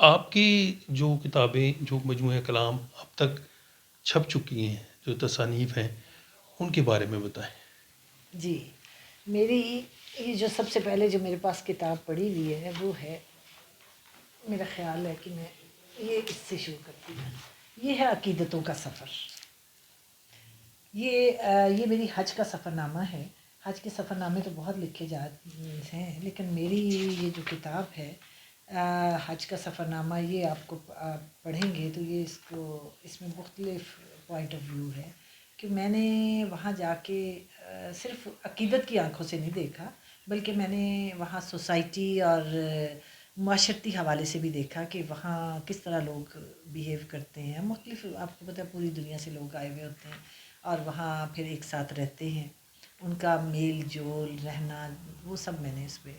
آپ کی جو کتابیں، جو مجموعہ کلام اب تک چھپ چکی ہیں، جو تصانیف ہیں، ان کے بارے میں بتائیں۔ جی، میری یہ جو سب سے پہلے جو میرے پاس کتاب پڑھی ہوئی ہے وہ ہے، میرا خیال ہے کہ میں یہ اس سے شروع کرتی ہوں۔ یہ ہے عقیدتوں کا سفر۔ یہ میری حج کا سفر نامہ ہے۔ حج کے سفر نامے تو بہت لکھے جاتے ہیں، لیکن میری یہ جو کتاب ہے حج کا سفر نامہ، یہ آپ کو پڑھیں گے تو یہ اس میں مختلف پوائنٹ آف ویو ہے کہ میں نے وہاں جا کے صرف عقیدت کی آنکھوں سے نہیں دیکھا، بلکہ میں نے وہاں سوسائٹی اور معاشرتی حوالے سے بھی دیکھا کہ وہاں کس طرح لوگ بیہیو کرتے ہیں۔ مختلف، آپ کو پتہ ہے پوری دنیا سے لوگ آئے ہوئے ہوتے ہیں اور وہاں پھر ایک ساتھ رہتے ہیں، ان کا میل جول رہنا، وہ سب میں نے اس پہ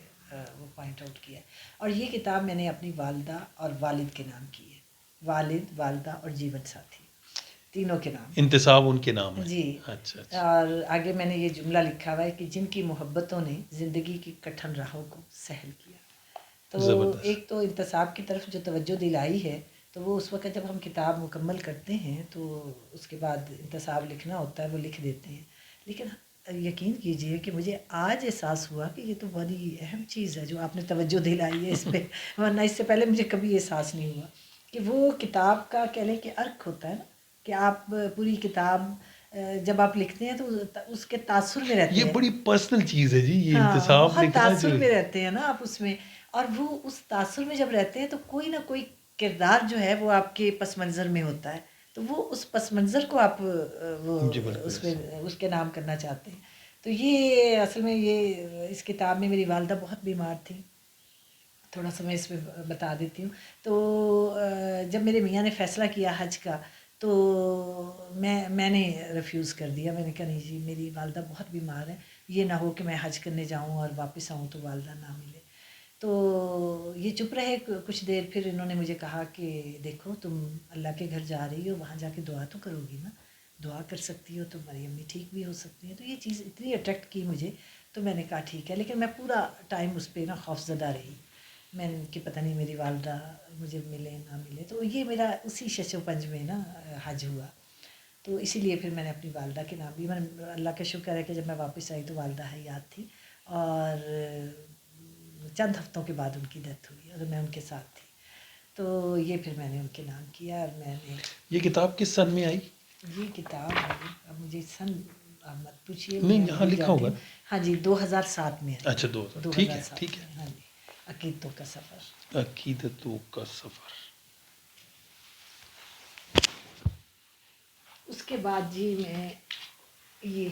وہ پوائنٹ آؤٹ کیا ہے۔ اور یہ کتاب میں نے اپنی والدہ اور والد کے نام کی ہے، والد، والدہ اور جیون ساتھی، تینوں کے نام۔ انتصاب ان کے نام ہے؟ جی، اچھا اچھا، اور آگے میں نے یہ جملہ لکھا ہوا ہے کہ جن کی محبتوں نے زندگی کی کٹھن راہوں کو سہل کیا۔ تو زبردست۔ ایک تو انتصاب کی طرف جو توجہ دلائی ہے، تو وہ اس وقت جب ہم کتاب مکمل کرتے ہیں تو اس کے بعد انتصاب لکھنا ہوتا ہے، وہ لکھ دیتے ہیں، لیکن یقین کیجئے کہ مجھے آج احساس ہوا کہ یہ تو بڑی اہم چیز ہے جو آپ نے توجہ دلائی ہے اس پہ، ورنہ اس سے پہلے مجھے کبھی احساس نہیں ہوا کہ وہ کتاب کا کہہ لیں کہ عرق ہوتا ہے نا، کہ آپ پوری کتاب جب آپ لکھتے ہیں تو اس کے تاثر میں رہتے یہ ہیں۔ بڑی پرسنل چیز ہے جی، یہ ہاں، انتصاب بہت لکھنا جو تاثر ہے۔ میں رہتے ہیں نا آپ اس میں، اور وہ اس تاثر میں جب رہتے ہیں تو کوئی نہ کوئی کردار جو ہے وہ آپ کے پس منظر میں ہوتا ہے، تو وہ اس پس منظر کو آپ وہ جی بالکل اس میں ایسے۔ اس کے نام کرنا چاہتے ہیں۔ تو یہ اصل میں یہ اس کتاب میں میری والدہ بہت بیمار تھی، تھوڑا سا میں اس میں بتا دیتی ہوں۔ تو جب میرے میاں نے فیصلہ کیا حج کا، تو میں نے ریفیوز کر دیا، میں نے کہا نہیں جی، میری والدہ بہت بیمار ہے، یہ نہ ہو کہ میں حج کرنے جاؤں اور واپس آؤں تو والدہ نہ ملے۔ تو یہ چپ رہے کچھ دیر، پھر انہوں نے مجھے کہا کہ دیکھو تم اللہ کے گھر جا رہی ہو، وہاں جا کے دعا تو کرو گی نا، دعا کر سکتی ہو، تمہاری امی ٹھیک بھی ہو سکتی ہیں۔ تو یہ چیز اتنی اٹریکٹ کی مجھے، تو میں نے کہا ٹھیک ہے، لیکن میں پورا ٹائم اس پہ نا خوف زدہ رہی، میں نے کہ پتہ نہیں میری والدہ مجھے ملے نہ ملے۔ تو یہ میرا اسی شش و پنج میں نا حج ہوا، تو اسی لیے پھر میں نے اپنی والدہ کے نام بھی، میں نے اللہ کا شکر ہے کہ جب میں واپس آئی تو والدہ حیات تھی، اور چند ہفتوں کے بعد ان کی ڈیتھ ہوئی اور میں ان کے ساتھ تھی، تو یہ پھر میں نے ان کے نام کیا۔ اور میں نے یہ کتاب کس سن میں آئی؟ یہ کتاب، اب مجھے سن آپ مت پوچھیے، نہیں میں یہاں بھول لکھا جاتی ہوگا ہوں۔ نا۔ ہاں جی، 2007 میں آئی اچھا، ہے، 2000، ٹھیک ہے 2007 ٹھیک ہے۔ میں، ہاں جی، عقیدتوں کا سفر۔ عقیدتوں کا سفر۔ اس کے بعد جی میں یہ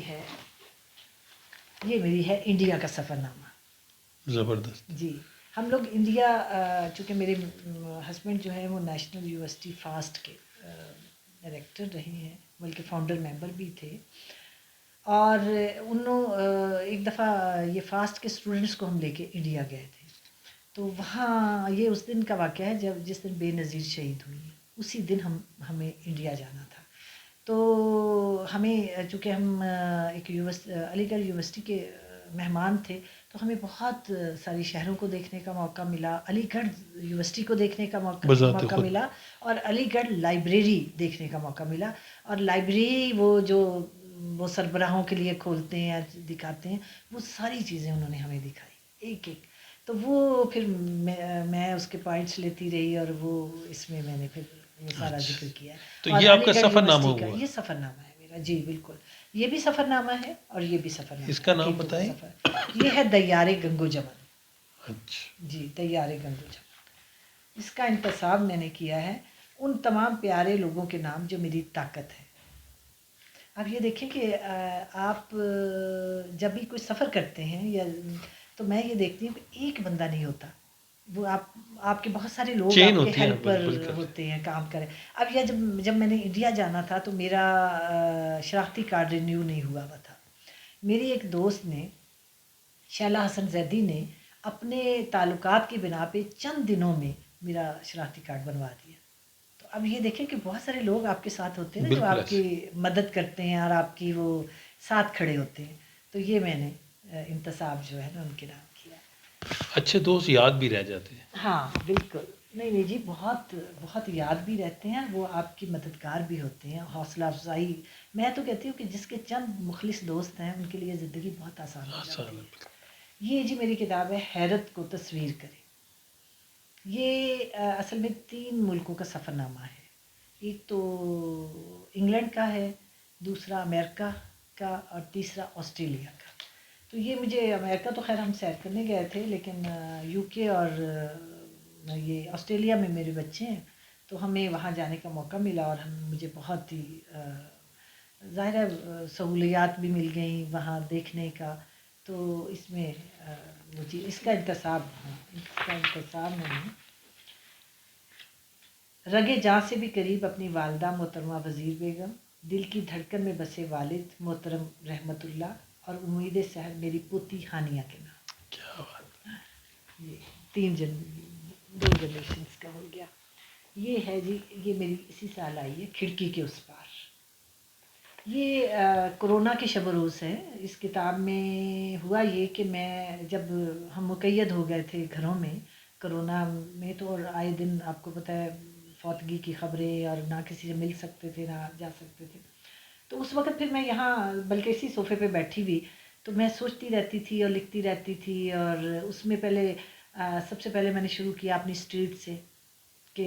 میری ہے انڈیا کا سفر نامہ۔ زبردست۔ جی، ہم لوگ انڈیا، چونکہ میرے ہسبینڈ جو ہے وہ نیشنل یونیورسٹی فاسٹ کے ڈائریکٹر رہے ہیں، بلکہ فاؤنڈر ممبر بھی تھے، اور ایک دفعہ یہ فاسٹ کے اسٹوڈنٹس کو ہم لے کے انڈیا گئے تھے، تو وہاں یہ اس دن کا واقعہ ہے جس دن بے نظیر شہید ہوئی ہیں، اسی دن ہمیں انڈیا جانا تھا۔ تو ہمیں، چونکہ ہم ایک علی گڑھ یونیورسٹی کے مہمان تھے، تو ہمیں بہت ساری شہروں کو دیکھنے کا موقع ملا، علی گڑھ یونیورسٹی کو دیکھنے کا بذات موقع خود۔ ملا، اور علی گڑھ لائبریری دیکھنے کا موقع ملا، اور لائبریری وہ سربراہوں کے لیے کھولتے ہیں یا دکھاتے ہیں، وہ ساری چیزیں انہوں نے ہمیں دکھائی ایک ایک۔ تو وہ پھر میں اس کے پوائنٹس لیتی رہی، اور وہ اس میں نے پھر وہ سارا ذکر اچھا، کیا ہے۔ تو اور یہ آپ کا علی گڑھ سفر نامہ یونیورسٹی کا ہوا؟ یہ سفر نامہ ہے میرا، جی بالکل، یہ بھی سفر نامہ ہے اور یہ بھی سفر نامہ اس ہے، کا نام عقیدتوں کا بتائیں۔ سفر۔ یہ ہے دیار گنگو جمن۔ اچھا۔ جی، دیار گنگو جمن، اس کا انتصاب میں نے کیا ہے ان تمام پیارے لوگوں کے نام جو میری طاقت ہے۔ اب یہ دیکھیں کہ آپ جب بھی کوئی سفر کرتے ہیں یا، تو میں یہ دیکھتی ہوں کہ ایک بندہ نہیں ہوتا، وہ آپ کے بہت سارے لوگ چین آپ کے ہوتی ہے ہیلپر بالکل۔ ہوتے ہیں، کام کریں۔ اب یہ جب میں نے انڈیا جانا تھا تو میرا شناختی کارڈ رینیو نہیں ہوا تھا، میری ایک دوست نے، شیلا حسن زیدی نے، اپنے تعلقات کی بنا پہ چند دنوں میں میرا شناختی کارڈ بنوا دیا۔ تو اب یہ دیکھیں کہ بہت سارے لوگ آپ کے ساتھ ہوتے ہیں نا، جو بالکل آپ کی ایسے۔ مدد کرتے ہیں اور آپ کی وہ ساتھ کھڑے ہوتے ہیں، تو یہ میں نے انتصاب جو ہے نا ان کے نام کیا۔ اچھے دوست یاد بھی رہ جاتے ہیں۔ ہاں بالکل، نہیں نہیں جی، بہت بہت یاد بھی رہتے ہیں، وہ آپ کی مددگار بھی ہوتے ہیں، حوصلہ افزائی. میں تو کہتی ہوں کہ جس کے چند مخلص دوست ہیں ان کے لیے زندگی بہت آسان ہو آسان جاتی ہے. ہے. یہ جی میری کتاب ہے حیرت کو تصویر کرے. یہ اصل میں 3 ملکوں کا سفر نامہ ہے. ایک تو انگلینڈ کا ہے، دوسرا امریکہ کا، اور تیسرا آسٹریلیا کا. تو یہ مجھے امریکہ تو خیر ہم سیر کرنے گئے تھے، لیکن یو کے اور یہ آسٹریلیا میں میرے بچے ہیں، تو ہمیں وہاں جانے کا موقع ملا، اور مجھے بہت ہی ظاہر ہے سہولیات بھی مل گئیں وہاں دیکھنے کا. تو اس میں مجھے اس کا انتصاب، ہاں اس کا انتصاب میں رگے جاں سے بھی قریب اپنی والدہ محترمہ وزیر بیگم، دل کی دھڑکن میں بسے والد محترم رحمت اللہ، اور امید صحت میری پوتی ہانیہ کے نام. کیا بات. یہ 2 جنریشنس کا ہو گیا. یہ ہے جی، یہ میری اسی سال آئی ہے کھڑکی کے اس پار. یہ کرونا کے شب و روز ہے. اس کتاب میں ہوا یہ کہ میں جب ہم مقید ہو گئے تھے گھروں میں کرونا میں، تو اور آئے دن آپ کو پتہ ہے فوتگی کی خبریں، اور نہ کسی سے مل سکتے تھے نہ جا سکتے تھے. تو اس وقت پھر میں یہاں بلکہ اسی صوفے پہ بیٹھی ہوئی، تو میں سوچتی رہتی تھی اور لکھتی رہتی تھی. اور اس میں پہلے سب سے پہلے میں نے شروع کیا اپنی اسٹریٹ سے، کہ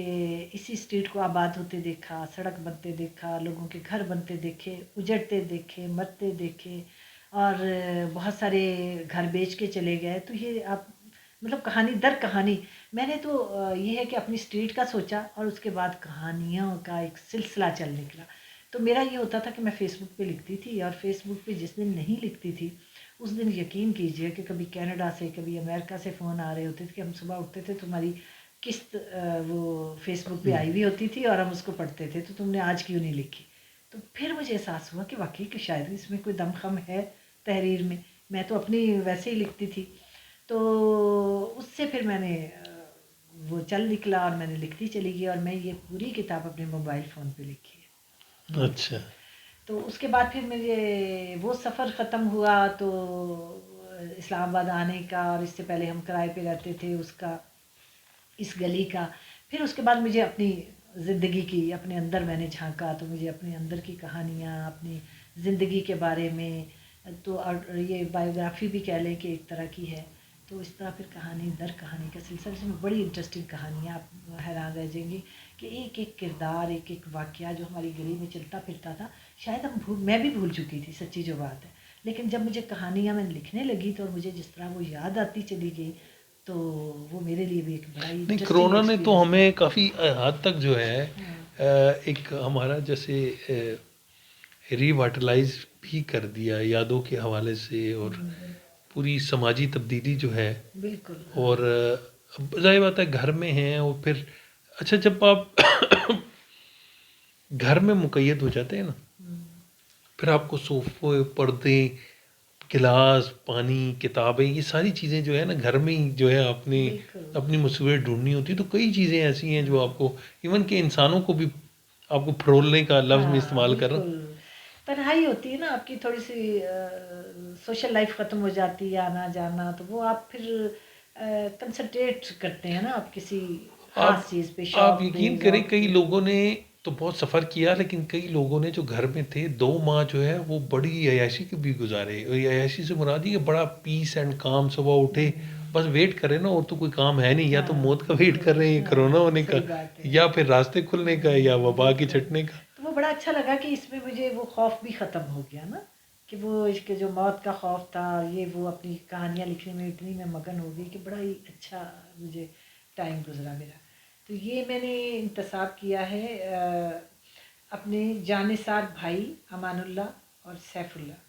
اسی اسٹریٹ کو آباد ہوتے دیکھا، سڑک بنتے دیکھا، لوگوں کے گھر بنتے دیکھے، اجڑتے دیکھے، مرتے دیکھے، اور بہت سارے گھر بیچ کے چلے گئے. تو یہ آپ مطلب کہانی در کہانی، میں نے تو یہ ہے کہ اپنی اسٹریٹ کا سوچا، اور اس کے بعد کہانیوں کا ایک سلسلہ چل نکلا. تو میرا یہ ہوتا تھا کہ میں فیس بک پہ لکھتی تھی، اور فیس بک پہ جس دن نہیں لکھتی تھی اس دن یقین کیجئے کہ کبھی کینیڈا سے کبھی امریکہ سے فون آ رہے ہوتے تھے کہ ہم صبح اٹھتے تھے تمہاری قسط وہ فیس بک پہ آئی ہوئی ہوتی تھی، اور ہم اس کو پڑھتے تھے، تو تم نے آج کیوں نہیں لکھی. تو پھر مجھے احساس ہوا کہ واقعی کہ شاید اس میں کوئی دم خم ہے تحریر میں. میں تو اپنی ویسے ہی لکھتی تھی. تو اس سے پھر میں نے وہ چل نکلا، اور میں نے لکھتی چلی گئی، اور میں یہ پوری کتاب اپنے موبائل فون پہ لکھی ہے. اچھا. تو اس کے بعد پھر مجھے وہ سفر ختم ہوا تو اسلام آباد آنے کا، اور اس سے پہلے ہم کرائے پہ رہتے تھے اس کا، اس گلی کا. پھر اس کے بعد مجھے اپنی زندگی کی اپنے اندر میں نے جھانکا، تو مجھے اپنے اندر کی کہانیاں اپنی زندگی کے بارے میں، تو اور یہ بایوگرافی بھی کہہ لیں کہ ایک طرح کی ہے. تو اس طرح پھر کہانی در کہانی کا سلسلہ، اس میں بڑی انٹرسٹنگ کہانیاں، آپ حیران رہ جائیں گی کہ ایک ایک کردار، ایک ایک واقعہ جو ہماری گلی میں چلتا پھرتا تھا، شاید میں بھی بھول چکی تھی، سچی جو بات ہے. لیکن جب مجھے کہانیاں میں لکھنے لگی تو مجھے جس طرح وہ یاد آتی چلی گئی، تو وہ میرے لیے بھی ایک بڑا ہی نہیں، انٹرسٹنگ کرونا نے تو ایکسپیرئنس تھا. ہمیں کافی حد تک جو ہے ہاں ایک ہمارا جیسے ری وائٹلائز بھی کر دیا یادوں کے حوالے سے، اور پوری سماجی تبدیلی جو ہے. بالکل. اور ظاہر بات ہے گھر میں ہیں، اور پھر اچھا جب آپ گھر میں مقید ہو جاتے ہیں نا، پھر آپ کو صوفے، پردے، گلاس، پانی، کتابیں، یہ ساری چیزیں جو ہے نا گھر میں ہی جو ہے اپنی بالکل. اپنی مصیبت ڈھونڈنی ہوتی ہے. تو کئی چیزیں ایسی ہیں جو آپ کو ایون کہ انسانوں کو بھی آپ کو پھرولنے کا لفظ میں ہاں استعمال کر رہا ہوں. بالکل. تنہائی ہوتی ہے نا آپ کی، تھوڑی سی سوشل لائف ختم ہو جاتی ہے، آنا جانا، تو وہ آپ پھر کنسنٹریٹ کرتے ہیں نا آپ کسی آپ خاص چیز پہ، آپ شوق پہ، یقین کریں ذوق کئی پہ. لوگوں نے تو بہت سفر کیا، لیکن کئی لوگوں نے جو گھر میں تھے 2 ماہ جو ہے وہ بڑی عیاشی کے بھی گزارے. عیاشی سے مراد یہ کہ بڑا پیس اینڈ کام، صبح اٹھے بس ویٹ کرے نا، اور تو کوئی کام ہے نہیں، یا تو ہاں موت کا ویٹ بالکل. کر رہے ہیں، کرونا ہاں ہونے کا، صحیح بات ہے. یا پھر راستے کھلنے کا، یا وبا کے بالکل. چھٹنے کا. تو وہ بڑا اچھا لگا کہ اس میں مجھے وہ خوف بھی ختم ہو گیا نا، کہ وہ اس کے جو موت کا خوف تھا، یہ وہ اپنی کہانیاں لکھنے میں اتنی میں مگن ہو گئی کہ بڑا ہی اچھا مجھے ٹائم گزرا میرا. تو یہ میں نے انتصاب کیا ہے اپنے جانثار بھائی امان اللہ اور سیف اللہ،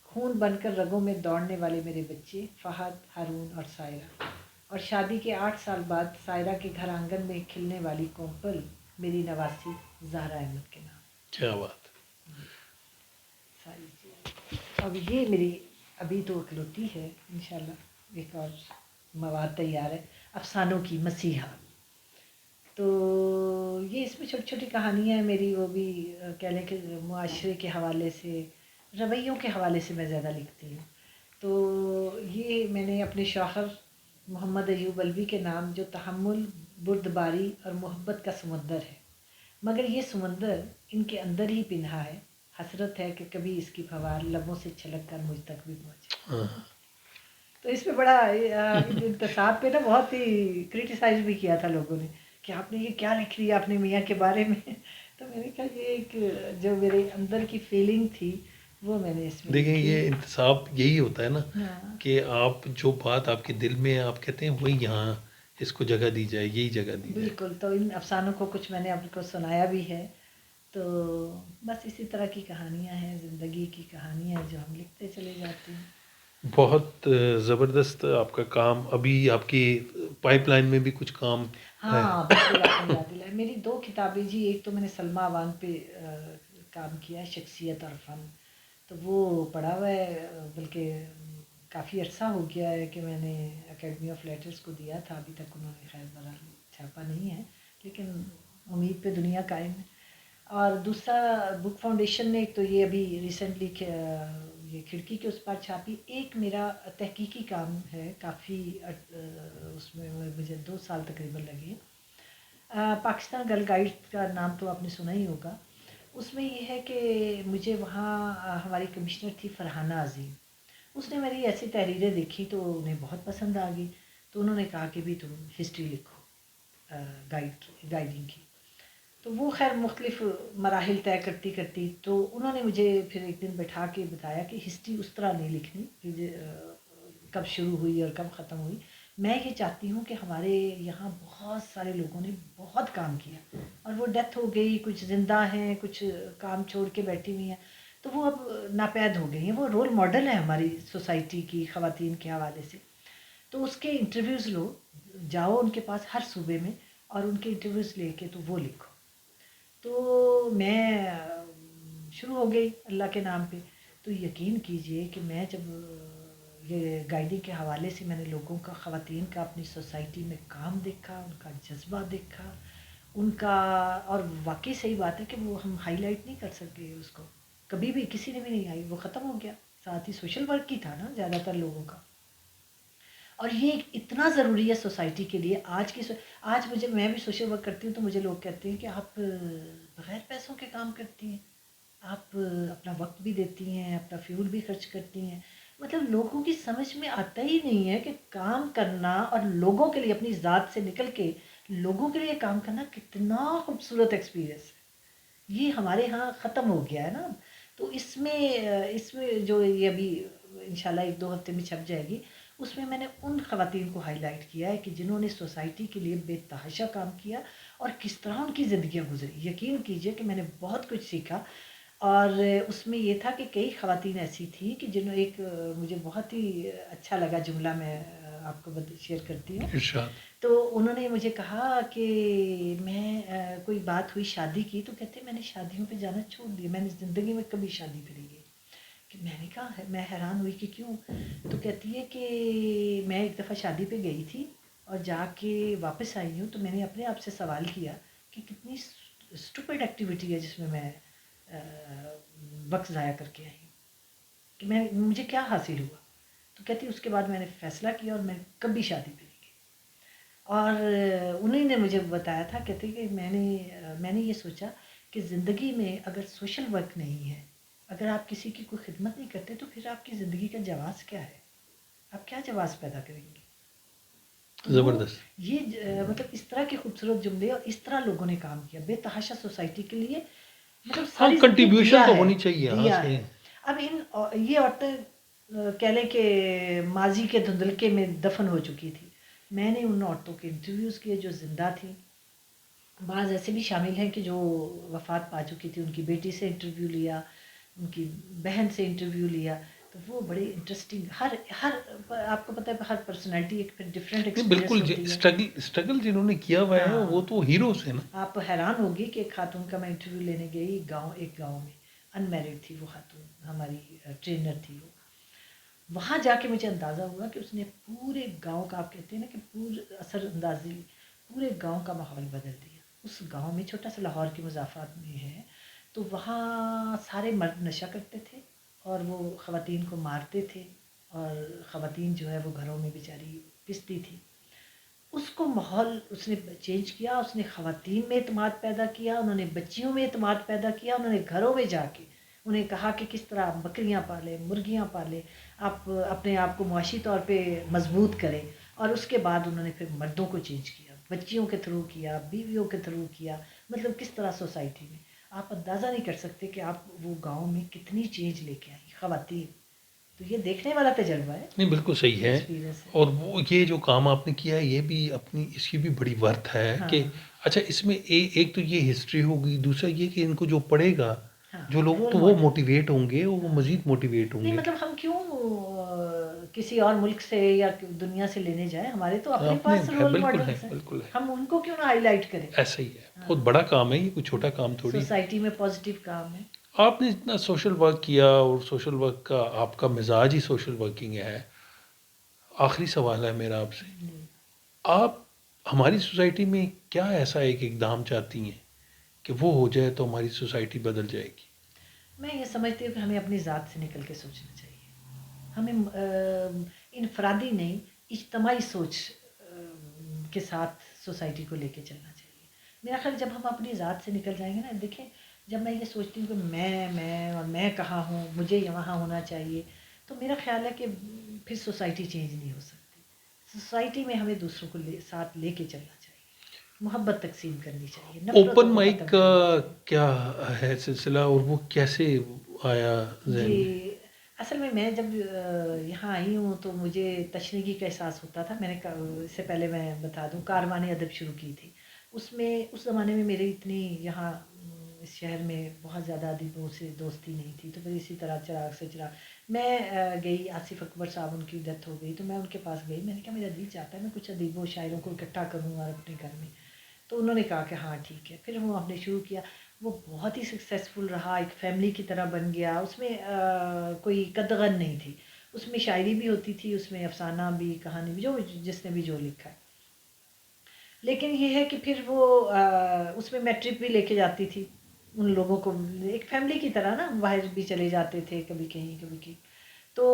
خون بن کر رگوں میں دوڑنے والے میرے بچے فہد، ہارون اور سائرہ، اور شادی کے 8 سال بعد سائرہ کے گھر آنگن میں کھلنے والی کومپل میری نواسی زہرا احمد کے نام. کیا بات. یہ ساری چیزیں. اب یہ میری ابھی تو اکلوتی ہے، انشاءاللہ ایک اور مواد تیار ہے، افسانوں کی مسیحا. تو یہ اس میں چھوٹی چھوٹی کہانیاں ہیں میری، وہ بھی کہہ لیں کہ معاشرے کے حوالے سے، رویوں کے حوالے سے میں زیادہ لکھتی ہوں. تو یہ میں نے اپنے شوہر محمد ایوب الوی کے نام، جو تحمل، بردباری اور محبت کا سمندر ہے، مگر یہ سمندر ان کے اندر ہی پنہا ہے، حسرت ہے کہ کبھی اس کی فوار لبوں سے چھلک کر مجھ تک بھی پہنچے۔ ہاں تو اس پہ بڑا انتصاب پہ نا بہت ہی کرٹیسائز بھی کیا تھا لوگوں نے کہ آپ نے یہ کیا لکھ لیا اپنے میاں کے بارے میں۔ تو میں نے کہا یہ ایک جو میرے اندر کی فیلنگ تھی وہ میں نے اس میں دیکھیں لکھی۔ یہ انتصاب یہی ہوتا ہے نا ہاں کہ آپ جو بات آپ کے دل میں ہے آپ کہتے ہیں وہی یہاں اس کو جگہ دی جائے، یہی جگہ دی جائے۔ بالکل، تو ان افسانوں کو کچھ میں نے آپ کو سنایا بھی ہے، تو بس اسی طرح کی کہانیاں ہیں، زندگی کی کہانیاں جو ہم لکھتے چلے جاتے ہیں۔ بہت زبردست آپ کا کام، ابھی آپ کی پائپ لائن میں بھی کچھ کام ہے؟ ہاں بالکل، آپ نے یاد دلایا، میری 2 کتابیں جی، ایک تو میں نے سلمیٰ اوان پہ کام کیا ہے، شخصیت اور فن، تو وہ پڑھا ہوا ہے، بلکہ کافی عرصہ ہو گیا ہے کہ میں نے اکیڈمی آف لیٹرز کو دیا تھا، ابھی تک انہوں نے خیر بہرحال چھاپا نہیں ہے، لیکن امید پہ دنیا قائم ہے۔ اور دوسرا بک فاؤنڈیشن نے ایک تو یہ ابھی ریسنٹلی یہ کھڑکی کے اس پر چھاپی، ایک میرا تحقیقی کام ہے، کافی اس میں مجھے 2 سال تقریباً لگے۔ پاکستان گرل گائیڈ کا نام تو آپ نے سنا ہی ہوگا۔ اس میں یہ ہے کہ مجھے وہاں ہماری کمشنر تھی فرحانہ عظیم، اس نے میری ایسی تحریریں دیکھی تو انہیں بہت پسند آ گئی، تو انہوں نے کہا کہ بھی تم ہسٹری لکھو گائیڈنگ کی۔ تو وہ خیر مختلف مراحل طے کرتی کرتی تو انہوں نے مجھے پھر ایک دن بٹھا کے بتایا کہ ہسٹری اس طرح نہیں لکھنی کہ کب شروع ہوئی اور کب ختم ہوئی، میں یہ چاہتی ہوں کہ ہمارے یہاں بہت سارے لوگوں نے بہت کام کیا اور وہ ڈیتھ ہو گئی، کچھ زندہ ہیں، کچھ کام چھوڑ کے بیٹھی ہوئی ہیں، تو وہ اب ناپید ہو گئی ہیں، وہ رول ماڈل ہے ہماری سوسائٹی کی خواتین کے حوالے سے۔ تو اس کے انٹرویوز لو، جاؤ ان کے پاس ہر صوبے میں اور ان کے انٹرویوز لے کے تو وہ لکھو۔ تو میں شروع ہو گئی اللہ کے نام پہ، تو یقین کیجئے کہ میں جب یہ گائیڈنگ کے حوالے سے میں نے لوگوں کا، خواتین کا اپنی سوسائٹی میں کام دیکھا، ان کا جذبہ دیکھا، ان کا، اور واقعی صحیح بات ہے کہ وہ ہم ہائی لائٹ نہیں کر سکے اس کو، کبھی بھی کسی نے بھی نہیں آئی، وہ ختم ہو گیا، ساتھ ہی سوشل ورک کی تھا نا زیادہ تر لوگوں کا، اور یہ اتنا ضروری ہے سوسائٹی کے لیے۔ آج میں بھی سوشل ورک کرتی ہوں تو مجھے لوگ کہتے ہیں کہ آپ بغیر پیسوں کے کام کرتی ہیں، آپ اپنا وقت بھی دیتی ہیں، اپنا فیول بھی خرچ کرتی ہیں، مطلب لوگوں کی سمجھ میں آتا ہی نہیں ہے کہ کام کرنا اور لوگوں کے لیے اپنی ذات سے نکل کے لوگوں کے لیے کام کرنا کتنا خوبصورت ایکسپیرئنس ہے۔ یہ ہمارے ہاں ختم ہو گیا ہے نا، تو اس میں جو یہ ابھی انشاءاللہ 1-2 ہفتے میں چھپ جائے گی، اس میں نے ان خواتین کو ہائی لائٹ کیا ہے کہ جنہوں نے سوسائٹی کے لیے بے تحاشا کام کیا اور کس طرح ان کی زندگیاں گزری۔ یقین کیجئے کہ میں نے بہت کچھ سیکھا، اور اس میں یہ تھا کہ کئی خواتین ایسی تھیں کہ جنہوں ایک مجھے بہت ہی اچھا لگا جملہ، میں آپ کو شیئر کرتی ہوں۔ ارشاد۔ تو انہوں نے مجھے کہا کہ میں کوئی بات ہوئی شادی کی، تو کہتے میں نے شادیوں پہ جانا چھوڑ دیا، میں نے زندگی میں کبھی شادی پہ نہیں گئی۔ کہ میں نے کہا، میں حیران ہوئی کہ کیوں؟ تو کہتی ہے کہ میں ایک دفعہ شادی پہ گئی تھی اور جا کے واپس آئی ہوں تو میں نے اپنے آپ سے سوال کیا کہ کتنی اسٹوپڈ ایکٹیویٹی ہے جس میں میں وقت ضائع کر کے آئی ہوں، کہ مجھے کیا حاصل ہوا؟ تو کہتی اس کے بعد میں نے فیصلہ کیا اور میں کبھی شادی پہ نہیں گئی۔ اور انہیں نے مجھے بتایا تھا، کہتے کہ میں نے یہ سوچا کہ زندگی میں اگر سوشل ورک نہیں ہے، اگر آپ کسی کی کوئی خدمت نہیں کرتے تو پھر آپ کی زندگی کا جواز کیا ہے؟ آپ کیا جواز پیدا کریں گے؟ تو وہ زبردست۔ یہ مطلب اس طرح کے خوبصورت جملے اور اس طرح لوگوں نے کام کیا بے تحاشا سوسائٹی کے لیے، مطلب ہاں ساری زندگی کنٹریبیوشن دیا تو ہے، ہونی چاہیے، ہاں دیا صحیح۔ ہے۔ اب یہ عورتیں کہہ لیں کہ ماضی کے دھندلکے میں دفن ہو چکی تھی، میں نے ان عورتوں کے انٹرویوز کیے جو زندہ تھیں، بعض ایسے بھی شامل ہیں کہ جو وفات پا چکی تھی، ان کی بیٹی سے انٹرویو لیا، ان کی بہن سے انٹرویو لیا، تو وہ بڑے انٹرسٹنگ، ہر آپ کو پتہ ہے ہر پرسنالٹی ایک پھر ڈفرینٹ نہیں ایکسپیرئنس بالکل، ہوتی ہے۔ اسٹرگل جنہوں نے کیا ہوا ہے ہاں، وہ تو ہیروز ہیں نا۔ آپ حیران ہوگی کہ ایک خاتون کا میں انٹرویو لینے گئی ایک گاؤں میں، ان میرڈ تھی وہ خاتون، ہماری ٹرینر تھی وہ۔ وہاں جا کے مجھے اندازہ ہوا کہ اس نے پورے گاؤں کا، آپ کہتے ہیں نا کہ پورے اثر اندازی، پورے گاؤں کا ماحول بدل دیا۔ اس گاؤں میں، چھوٹا سا لاہور کے مضافات میں ہے، تو وہاں سارے مرد نشہ کرتے تھے اور وہ خواتین کو مارتے تھے، اور خواتین جو ہے وہ گھروں میں بیچاری پستی تھی۔ اس کو ماحول اس نے چینج کیا، اس نے خواتین میں اعتماد پیدا کیا، انہوں نے بچیوں میں اعتماد پیدا کیا، انہوں نے گھروں میں جا کے انہیں کہا کہ کس طرح آپ بکریاں پالیں، مرغیاں پالیں، آپ اپنے آپ کو معاشی طور پہ مضبوط کریں. اور اس کے بعد انہوں نے پھر مردوں کو چینج کیا، بچیوں کے تھرو کیا، بیویوں کے تھرو کیا. مطلب کس طرح سوسائٹی میں آپ اندازہ نہیں کر سکتے کہ آپ وہ گاؤں میں کتنی چینج لے کے آئی خواتین. تو یہ دیکھنے والا تجربہ ہے، نہیں بالکل صحیح ہے. ایکسپیرئنس ہے. اور وہ یہ جو کام آپ نے کیا ہے یہ بھی اپنی اس کی بھی بڑی ورتھ ہے ہاں کہ اچھا اس میں ایک تو یہ ہسٹری ہوگی، دوسرا یہ کہ ان کو جو پڑھے گا ہاں جو لوگ رول تو وہ ماڈل. موٹیویٹ ہوں گے، وہ ہاں مزید موٹیویٹ ہوں نہیں گے. مطلب ہم کیوں کسی اور ملک سے یا دنیا سے لینے جائیں، ہمارے تو اپنے اپنے پاس ہے، رول بالکل ہے، ماڈلس ہیں. بالکل ہے. ہم ان کو کیوں نہ ہائی لائٹ کریں. ایسا ہی ہے، ہاں بہت بڑا کام ہے یہ، کوئی چھوٹا کام تھوڑی. سوسائٹی میں پازیٹیو کام ہے. آپ نے اتنا سوشل ورک کیا اور سوشل ورک کا آپ کا مزاج ہی سوشل ورکنگ ہے. آخری سوال ہے میرا آپ سے، جی. آپ ہماری سوسائٹی میں کیا ایسا ایک اقدام چاہتی ہیں کہ وہ ہو جائے تو ہماری سوسائٹی بدل جائے گی؟ میں یہ سمجھتی ہوں کہ ہمیں اپنی ذات سے نکل کے سوچنا چاہیے. ہمیں انفرادی نہیں، اجتماعی سوچ کے ساتھ سوسائٹی کو لے کے چلنا چاہیے. میرا خیال جب ہم اپنی ذات سے نکل جائیں گے نا، دیکھیں جب میں یہ سوچتی ہوں کہ میں اور میں کہاں ہوں، مجھے وہاں ہونا چاہیے، تو میرا خیال ہے کہ پھر سوسائٹی چینج نہیں ہو سکتی. سوسائٹی میں ہمیں دوسروں کو ساتھ لے کے چلنا چاہیے، محبت تقسیم کرنی چاہیے، نفرتوں اوپن کو مائک ختم کا کرنا چاہیے. کیا ہے سلسلہ اور وہ کیسے آیا ذہن میں؟ جی اصل میں جب یہاں آئی ہوں تو مجھے تشنیگی کا احساس ہوتا تھا. میں نے اس سے پہلے میں بتا دوں کاروان ادب شروع کی تھی. اس میں اس زمانے میں میری اتنی یہاں اس شہر میں بہت زیادہ ادیبوں سے دوستی نہیں تھی. تو پھر اسی طرح چراغ سے چراغ میں گئی. آصف اکبر صاحب ان کی ڈیتھ ہو گئی تو میں ان کے پاس گئی. میں نے کہا میرا دل چاہتا ہے میں کچھ ادیبوں شاعروں کو اکٹھا کروں اور اپنے گھر میں. تو انہوں نے کہا کہ ہاں ٹھیک ہے. پھر ہم نے شروع کیا. وہ بہت ہی سکسیزفل رہا، ایک فیملی کی طرح بن گیا. اس میں کوئی قدغن نہیں تھی. اس میں شاعری بھی ہوتی تھی، اس میں افسانہ بھی، کہانی بھی، جو جس نے بھی جو لکھا ہے. لیکن یہ ہے کہ پھر وہ اس میں میں ٹرپ بھی لے کے جاتی تھی ان لوگوں کو، ایک فیملی کی طرح نا. باہر بھی چلے جاتے تھے کبھی کہیں کبھی کہیں. تو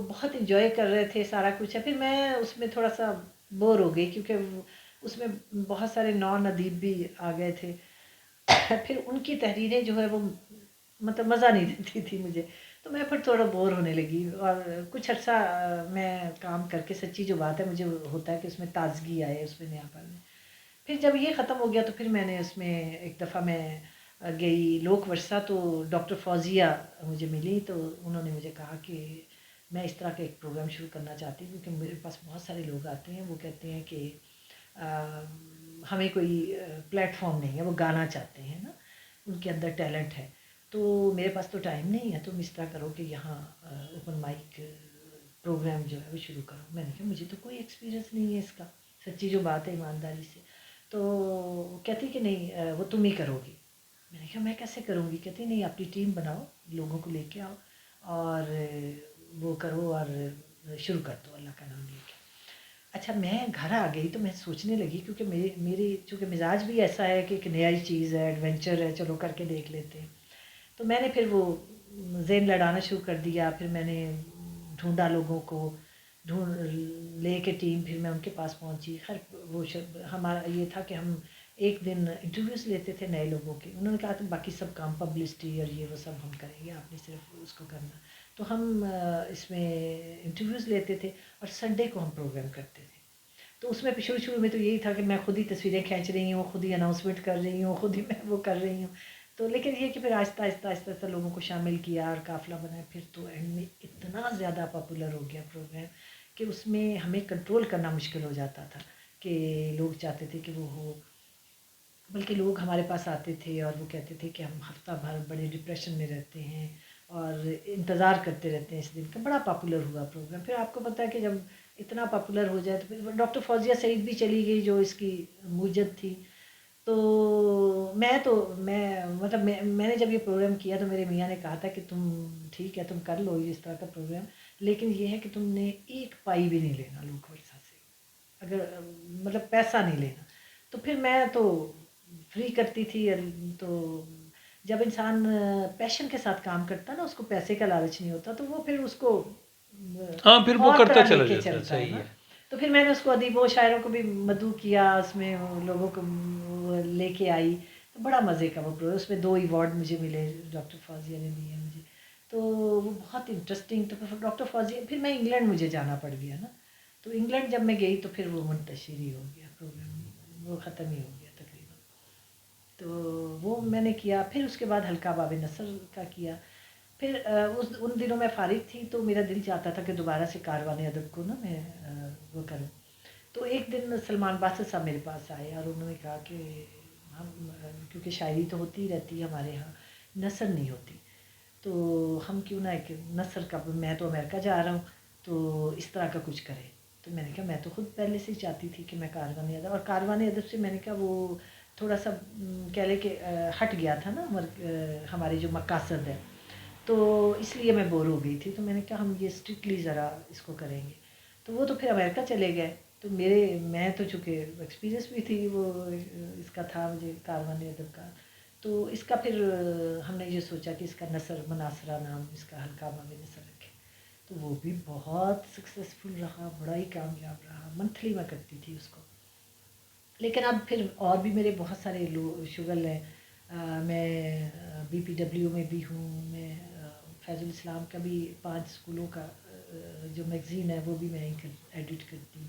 بہت انجوائے کر رہے تھے سارا کچھ ہے. پھر میں اس میں تھوڑا سا بور ہو گئی کیونکہ اس میں بہت سارے نان ادیب بھی آ گئے تھے. پھر ان کی تحریریں جو ہے وہ مطلب مزہ نہیں دیتی تھی مجھے. تو میں پھر تھوڑا بور ہونے لگی اور کچھ عرصہ میں کام کر کے، سچی جو بات ہے مجھے ہوتا ہے کہ اس میں تازگی آئے، اس میں نیاپن میں. پھر جب یہ ختم ہو گیا تو پھر میں نے اس میں ایک دفعہ میں گئی لوک ورثہ. تو ڈاکٹر فوزیہ مجھے ملی تو انہوں نے مجھے کہا کہ میں اس طرح کا ایک پروگرام شروع کرنا چاہتی ہوں کیونکہ میرے پاس بہت سارے لوگ آتے ہیں، وہ کہتے ہیں کہ ہمیں کوئی پلیٹ فارم نہیں ہے، وہ گانا چاہتے ہیں نا، ان کے اندر ٹیلنٹ ہے. تو میرے پاس تو ٹائم نہیں ہے، تم اس طرح کرو کہ یہاں اوپن مائک پروگرام جو ہے وہ شروع کرو. میں نے کہا مجھے تو کوئی ایکسپیرینس نہیں ہے اس کا، سچی جو بات ہے ایمانداری سے. تو کہتی کہ نہیں وہ تم ہی کرو گی. میں نے کہا میں کیسے کروں گی؟ کہتی نہیں اپنی ٹیم بناؤ، لوگوں کو لے کے آؤ اور وہ کرو اور شروع کر دو اللہ کا نام لے کے. اچھا میں گھر آ گئی تو میں سوچنے لگی کیونکہ میری چونکہ مزاج بھی ایسا ہے کہ ایک نئی چیز ہے، ایڈونچر ہے، چلو کر کے دیکھ لیتے ہیں. تو میں نے پھر وہ ذہن لڑانا شروع کر دیا. پھر میں نے ڈھونڈا لوگوں کو، ڈھونڈ لے کے ٹیم. پھر میں ان کے پاس پہنچی. خیر وہ ہمارا یہ تھا کہ ہم ایک دن انٹرویوز لیتے تھے نئے لوگوں کے. انہوں نے کہا کہ باقی سب کام پبلسٹی اور یہ وہ سب ہم کریں گے، آپ نے صرف اس کو کرنا. تو ہم اس میں انٹرویوز لیتے تھے اور سنڈے کو ہم پروگرام کرتے تھے. تو اس میں شروع میں تو یہی تھا کہ میں خود ہی تصویریں کھینچ رہی ہوں، خود ہی اناؤنسمنٹ کر رہی ہوں، خود ہی میں وہ کر رہی ہوں. تو لیکن یہ کہ پھر آہستہ آہستہ آہستہ آہستہ لوگوں کو شامل کیا اور قافلہ بنایا. پھر تو اینڈ میں اتنا زیادہ پاپولر ہو گیا پروگرام کہ اس میں ہمیں کنٹرول کرنا مشکل ہو جاتا تھا کہ لوگ چاہتے تھے کہ وہ ہو. بلکہ لوگ ہمارے پاس آتے تھے اور وہ کہتے تھے کہ ہم ہفتہ بھر بڑے ڈپریشن میں رہتے ہیں اور انتظار کرتے رہتے ہیں اس دن کا. بڑا پاپولر ہوا پروگرام. پھر آپ کو پتہ ہے کہ جب اتنا پاپولر ہو جائے تو پھر ڈاکٹر فوزیہ سعید بھی چلی گئی جو اس کی موجد تھی. تو میں مطلب میں نے جب یہ پروگرام کیا تو میرے میاں نے کہا تھا کہ تم ٹھیک ہے تم کر لو اس طرح کا پروگرام، لیکن یہ ہے کہ تم نے ایک پائی بھی نہیں لینا لوک ورثہ سے، اگر مطلب پیسہ نہیں لینا. تو پھر میں تو فری کرتی تھی. تو جب انسان پیشن کے ساتھ کام کرتا نا، اس کو پیسے کا لالچ نہیں ہوتا، تو وہ پھر اس کو ہاں پھر وہ اور کرتا طرح لے چلا کے جاتا ہے، چلتا ہے صحیح نا. ہے. تو پھر میں نے اس کو ادیب و شاعروں کو بھی مدعو کیا، اس میں لوگوں کو لے کے آئی، تو بڑا مزے کا وہ پروگرام، اس میں 2 ایوارڈ مجھے ملے، ڈاکٹر فوزیہ نے دیے مجھے، تو وہ بہت انٹرسٹنگ. تو پھر ڈاکٹر فوزیہ، پھر میں انگلینڈ مجھے جانا پڑ گیا نا، تو انگلینڈ جب میں گئی تو پھر وہ منتشر ہی ہو گیا پروگرام، وہ ختم ہی ہو گیا تقریباً. تو وہ میں نے کیا. پھر اس کے بعد حلقہ باب نصر کا کیا. پھر ان دنوں میں فارغ تھی تو میرا دل چاہتا تھا کہ دوبارہ سے کاروان ادب کو نا میں وہ کروں. تو ایک دن سلمان باسط صاحب میرے پاس آئے اور انہوں نے کہا کہ ہم، کیونکہ شاعری تو ہوتی ہی رہتی ہے ہمارے یہاں، نثر نہیں ہوتی، تو ہم کیوں نہ ایک نثر کا، میں تو امریکہ جا رہا ہوں تو اس طرح کا کچھ کریں. تو میں نے کہا میں تو خود پہلے سے ہی چاہتی تھی کہ میں کاروان ادب، اور کاروان ادب سے میں نے کہا وہ تھوڑا سا کہہ لے کہ ہٹ گیا تھا نا ہمارے جو مقاصد ہے، تو اس لیے میں بور ہو گئی تھی. تو میں نے کہا ہم یہ اسٹرکٹلی ذرا اس کو کریں گے. تو وہ تو پھر امریکہ چلے گئے. تو میں تو چونکہ ایکسپیرینس بھی تھی وہ اس کا تھا مجھے کاروان ادب کا، تو اس کا پھر ہم نے یہ سوچا کہ اس کا نثر مناصرہ نام اس کا حلقہ باب نثر رکھے. تو وہ بھی بہت سکسیزفل رہا، بڑا ہی کامیاب رہا. منتھلی میں کرتی تھی اس کو. لیکن اب پھر اور بھی میرے بہت سارے شغل ہیں. میں BPW میں بھی ہوں، میں فیض الاسلام کا بھی 5 اسکولوں کا جو میگزین ہے وہ بھی میں ہی ایڈٹ کرتی ہوں،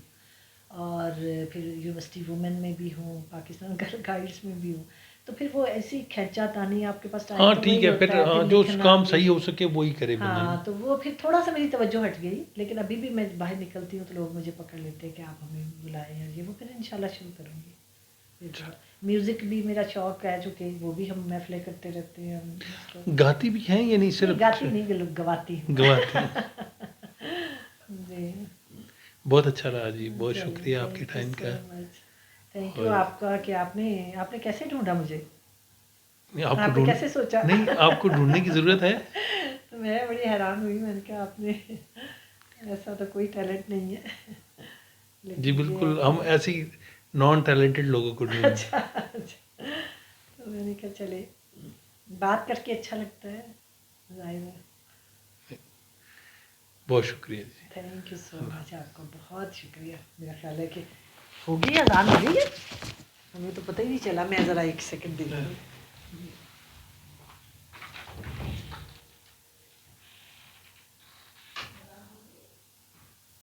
اور پھر یونیورسٹی وومن میں بھی ہوں، پاکستان گرل گائیڈس میں بھی ہوں. تو پھر وہ ایسی کھینچا تانی، آپ کے پاس ٹائم ہاں تو ٹھیک وہی ہے، ہوتا پھر ہے، پھر جو لکھنا کام بھی. صحیح ہو سکے وہی کرے بندہ ہاں جی. تو وہ پھر تھوڑا سا میری توجہ ہٹ گئی، لیکن ابھی بھی میں باہر نکلتی ہوں تو لوگ مجھے پکڑ لیتے ہیں کہ آپ ہمیں بلائیں، اور یہ وہ پھر انشاءاللہ شروع کروں گی. میوزک بھی میرا شوق ہے، چونکہ وہ بھی ہم محفلیں کرتے رہتے ہیں. گاتی بھی ہیں یا نہیں نہیں صرف گاتی نہیں، گواتی ہوں. گواتی ہیں؟ جی بہت اچھا رہا جی، بہت چلیے، شکریہ آپ کے تھینک یو ٹائم سو کا. مچ. تھینک یو اور آپ کا کہ آپ نے کیسے ڈھونڈا مجھے، آپ کو آپ نے کیسے سوچا؟ نہیں، آپ کو ڈھونڈنے کی ضرورت ہے. تو میں بڑی حیران ہوئی، میں نے کہا آپ نے، ایسا تو کوئی ٹیلنٹ نہیں ہے، جی لیکن یہ ہے بالکل، ہم کہ ایسی نان ٹیلنٹڈ لوگوں کو ڈھونڈ. اچھا اچھا. تو میں نے کہا چلے، بات کر کے اچھا لگتا ہے، ظاہر ہے. بہت شکریہ جی. تھینک یو سو مچ، آپ کا بہت شکریہ. میرا خیال ہے کہ ہوگی اذان ہو گئی ہے، ہمیں تو پتہ ہی نہیں چلا. میں ذرا 1 سیکنڈ دیکھ لوں.